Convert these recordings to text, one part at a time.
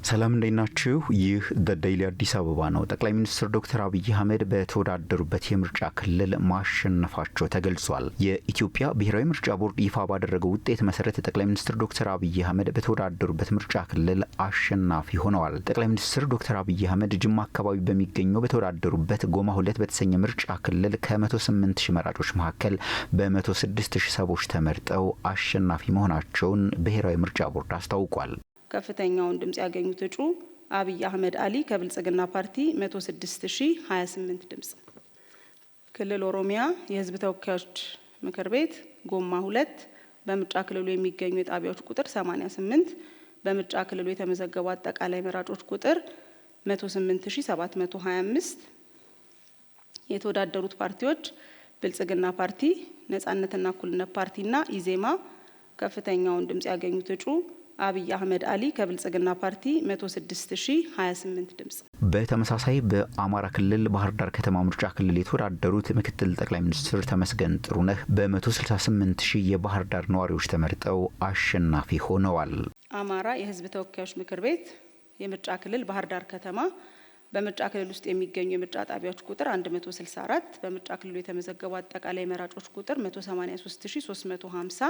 ሰላም እንደናችሁ ይህ ዴይሊ አዲስ አበባ ነው። ጠቅላይ ሚኒስትር ዶክተር አብይ አህመድ በተወዳደሩበት የምርጫ ክልል ማሸነፋቸው ተገልጿል። የኢትዮጵያ ብሔራዊ ምርጫ ቦርድ ይፋ ባደረገው ውጤት መሰረት ጠቅላይ ሚኒስትር ዶክተር አብይ አህመድ በተወዳደሩበት ምርጫ ክልል አሸናፊ ሆነዋል። ጠቅላይ ሚኒስትር ዶክተር አብይ አህመድ ጅማ አካባቢ በሚገኘው በተወዳደሩበት ጎማ 2 በተሰኘ ምርጫ ክልል ከ108 ሺህ መራጮች መካከል በ106 ሺህ ሰዎች ተመርጠው አሸናፊ መሆናቸውን ብሔራዊ ምርጫ ቦርድ አስታውቋል። ከፍተኛውን ድምጽ ያገኙት እጩ አብይ አህመድ አሊ ከብልጽግና ፓርቲ 16028 ድምጽ። ክልል ኦሮሚያ የህዝብ ተወካዮች ምክር ቤት ጎማ 2 በምርጫ ክልሉ የሚገኙ የጣቢያዎች ቁጥር 88 በምርጫ ክልሉ የተመዘገቡ አጠቃላይ መራጮች ቁጥር 108725 የተወዳደሩት ፓርቲዎች ብልጽግና ፓርቲ፣ ነጻነትና እኩልነት ፓርቲና ኢዜማ ከፍተኛውን ድምጽ ያገኙት እጩ አብይ አህመድ አሊ ከብልጽግና ፓርቲ 16028 ድምጽ። በተመሳሳይ በአማራ ክልል ባህር ዳር ከተማ ምርጫ ክልል የተወዳደሩት ምክትል ጠቅላይ ሚኒስትር ተመስገን ጥሩነህ በ168 ሺህ የባህር ዳር ነዋሪዎች ተመርጠው አሸናፊ ሆነዋል። አማራ የህዝብ ተወካዮች ምክር ቤት የምርጫ ክልል ባህር ዳር ከተማ በምርጫ ክልል ውስጥ የሚገኙ የምርጫ ጣቢያዎች ቁጥር 164 በምርጫ ክልሉ የተመዘገቡ አጠቃላይ መራጮች ቁጥር 183350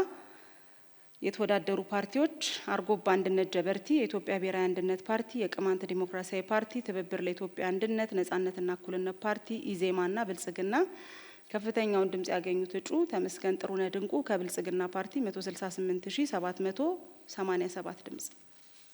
የተወዳደሩ ፓርቲዎች አርጎባ አንድነት ጀበርቲ፣ የኢትዮጵያ ብሔራዊ አንድነት ፓርቲ፣ የቅማንት ዲሞክራሲያዊ ፓርቲ፣ ትብብር ለኢትዮጵያ አንድነት፣ ነጻነትና እኩልነት ፓርቲ፣ ኢዜማና ብልጽግና ከፍተኛውን ድምጽ ያገኙት እጩ ተመስገን ጥሩነህ ድንቁ ከብልጽግና ፓርቲ 168787 ድምጽ።